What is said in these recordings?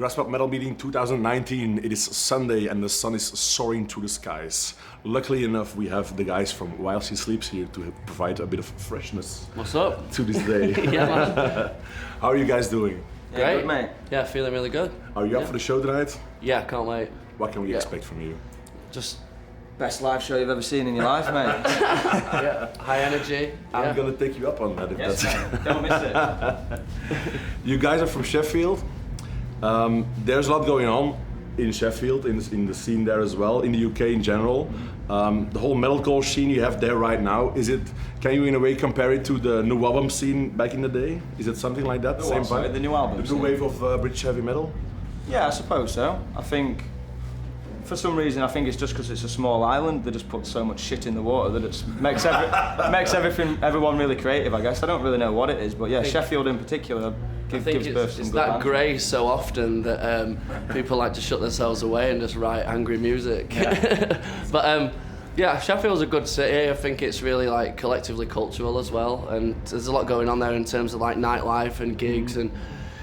Graspop Metal Meeting 2019. It is Sunday and the sun is soaring through the skies. Luckily enough, we have the guys from While She Sleeps here to provide a bit of freshness. What's up? To this day. Yeah, man. How are you guys doing? Great, yeah, good, mate. Yeah, feeling really good. Are you up for the show tonight? Yeah, can't wait. What can we expect from you? Just Best live show you've ever seen in your life, mate. high energy. I'm gonna take you up on that if Yes, that's... mate. Don't miss it. You guys are from Sheffield. There's a lot going on in Sheffield, in the scene there as well, in the UK in general. The whole metalcore scene you have there right now, can you in a way compare it to the new album scene back in the day? Is it something like that? Same vibe? The new album The new scene? wave of British heavy metal? Yeah, I suppose so. I think, for some reason, I think it's just because it's a small island, they just put so much shit in the water that it makes everyone really creative, I guess. I don't really know what it is, but yeah, Sheffield in particular gives birth to some it's good that bands. grey so often that people like to shut themselves away and just write angry music. Yeah. But yeah, Sheffield's a good city. I think it's really like collectively cultural as well, and there's a lot going on there in terms of like nightlife and gigs, and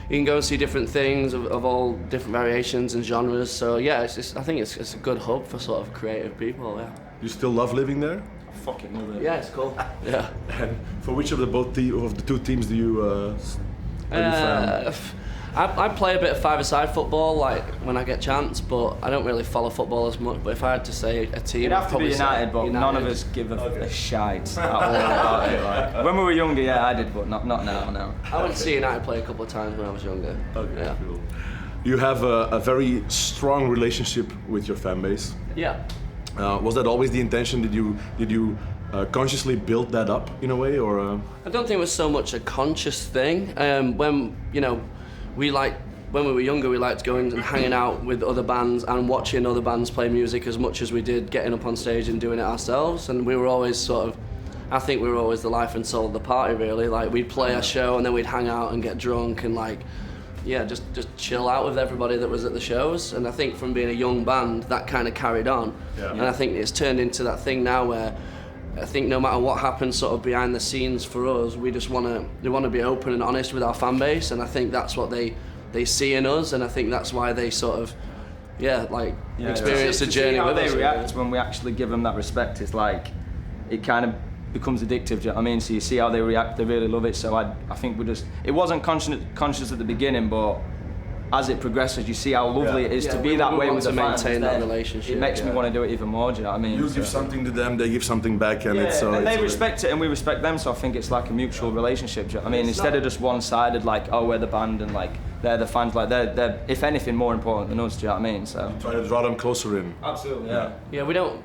you can go and see different things of all different variations and genres. So yeah, I think it's a good hub for sort of creative people. Yeah. You still love living there? I fucking love it. Yeah, it's cool. Yeah. And for which of the two teams do you are you fan? I play a bit of five-a-side football, like when I get a chance, but I don't really follow football as much. But if I had to say a team, It'd have to be United, but none of us give a shite at all about it. Like, when we were younger, yeah, I did, but not now. No. I went to see United play a couple of times when I was younger. Okay, Yeah. cool. You have a very strong relationship with your fan base. Yeah. Was that always the intention? Did you consciously build that up in a way, or? I don't think it was so much a conscious thing. When we were younger, we liked going and hanging out with other bands and watching other bands play music as much as we did getting up on stage and doing it ourselves. And we were always I think we were always the life and soul of the party, really. Like, we'd play a show and then we'd hang out and get drunk and just chill out with everybody that was at the shows. And I think from being a young band, that kind of carried on. Yeah. And I think it's turned into that thing now where I think no matter what happens sort of behind the scenes for us, we just want to be open and honest with our fan base, and I think that's what they see in us, and I think that's why they sort of experience the journey with us. How they react when we actually give them that respect is like, it kind of becomes addictive, do you know what I mean? So you see how they react, they really love it. So I think it wasn't conscious at the beginning, but as it progresses, you see how lovely it is to be that way with the fans. Maintain that relationship. It makes me want to do it even more, do you know what I mean? You give something to them, they give something back, and they respect it and we respect them, so I think it's like a mutual relationship, do you know what I mean? Instead of just one-sided, like, oh, we're the band and like they're the fans, like they're if anything more important than us, do you know what I mean? So try to draw them closer in. Absolutely, yeah. We don't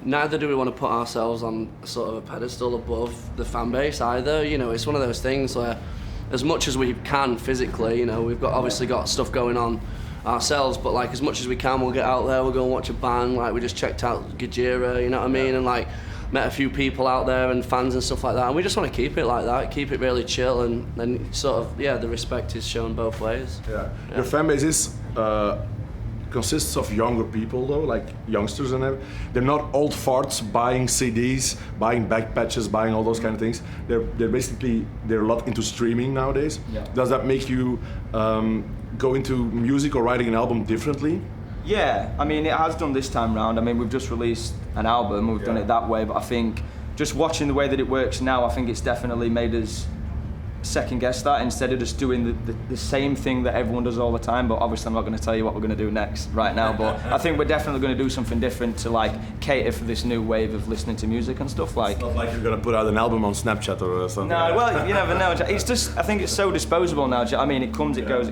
neither do we want to put ourselves on sort of a pedestal above the fan base either. You know, it's one of those things where, as much as we can physically, you know, we've obviously got stuff going on ourselves, but like as much as we can, we'll get out there, we'll go and watch a band. Like, we just checked out Gajira, you know what I mean, and like met a few people out there and fans and stuff like that, and we just want to keep it like that, keep it really chill, and sort of the respect is shown both ways. Yeah. Your fan base is consists of younger people though, like youngsters and everything. They're not old farts buying CDs, buying back patches, buying all those kind of things. They're a lot into streaming nowadays. Yeah. Does that make you go into music or writing an album differently? Yeah, I mean, it has done this time round. I mean, we've just released an album, we've done it that way, but I think just watching the way that it works now, I think it's definitely made us second guess that instead of just doing the same thing that everyone does all the time. But obviously I'm not going to tell you what we're going to do next right now, but I think we're definitely going to do something different to like cater for this new wave of listening to music and stuff. Like, it's not like you're going to put out an album on Snapchat or something. No, well, you never know. It's just, I think it's so disposable now. I mean, it comes, it goes,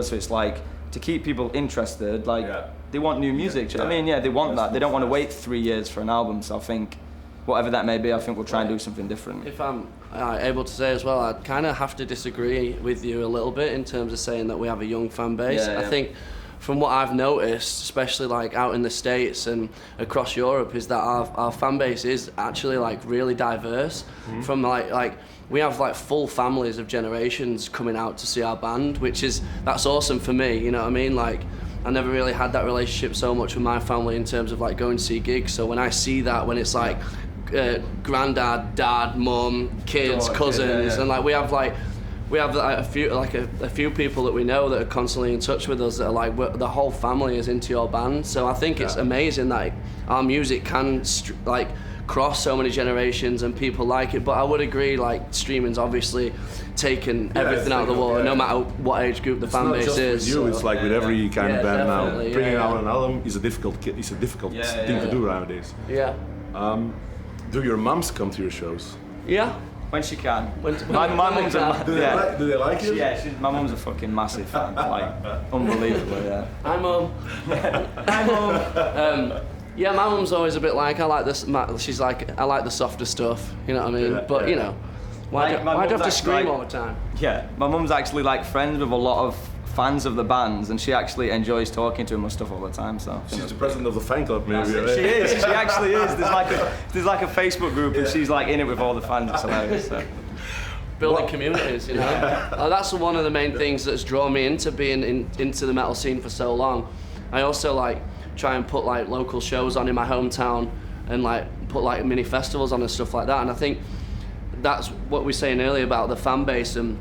so it's like, to keep people interested, like, they want new music. I mean, they want that. They don't want to wait 3 years for an album, so I think whatever that may be, I think we'll try and do something different. If I'm able to say as well, I kind of have to disagree with you a little bit in terms of saying that we have a young fan base. I think from what I've noticed, especially like out in the States and across Europe, is that our fan base is actually like really diverse. From like we have like full families of generations coming out to see our band, that's awesome for me, you know what I mean? Like, I never really had that relationship so much with my family in terms of like going to see gigs. So when I see that, when it's like granddad, dad, mum, kids, cousins, and like we have like we have like a few people that we know that are constantly in touch with us that are like the whole family is into your band. So I think it's amazing that our music can like cross so many generations and people like it. But I would agree, like streaming's obviously taken everything out of the water, no matter what age group the fan base is. With you, it's like with every kind of band now. Bringing out an album is a difficult thing to do nowadays. Yeah. Do your mums come to your shows? Yeah. When she can. My mum's Do they like it? Yeah, my mum's a fucking massive fan. Like, unbelievable, yeah. Hi, Mum. Hi, Mum. Yeah, my mum's always a bit like, I like this. She's like, I like the softer stuff. You know what I mean? Yeah, but you know, why do you have to scream all the time? Yeah, my mum's actually like friends with a lot of fans of the bands, and she actually enjoys talking to them and stuff all the time. So she's the president of the fan club, maybe. Right? She is. She actually is. There's like a Facebook group, and she's like in it with all the fans. It's hilarious. So. Building communities, you know. That's one of the main things that's drawn me into being into the metal scene for so long. I also like try and put like local shows on in my hometown and like put like mini festivals on and stuff like that. And I think that's what we were saying earlier about the fan base and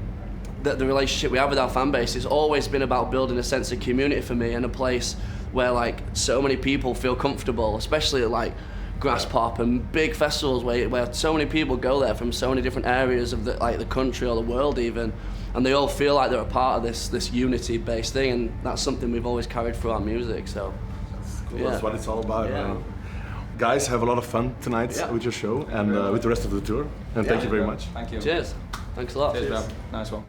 that the relationship we have with our fan base has always been about building a sense of community for me and a place where like so many people feel comfortable, especially at like Graspop and big festivals where so many people go there from so many different areas of the country or the world even, and they all feel like they're a part of this unity based thing, and that's something we've always carried through our music. So cool. That's what it's all about. Yeah. Guys, have a lot of fun tonight with your show and with the rest of the tour, and thank you very much. Thank you. Cheers. Thanks a lot. Cheers, bro. Nice one.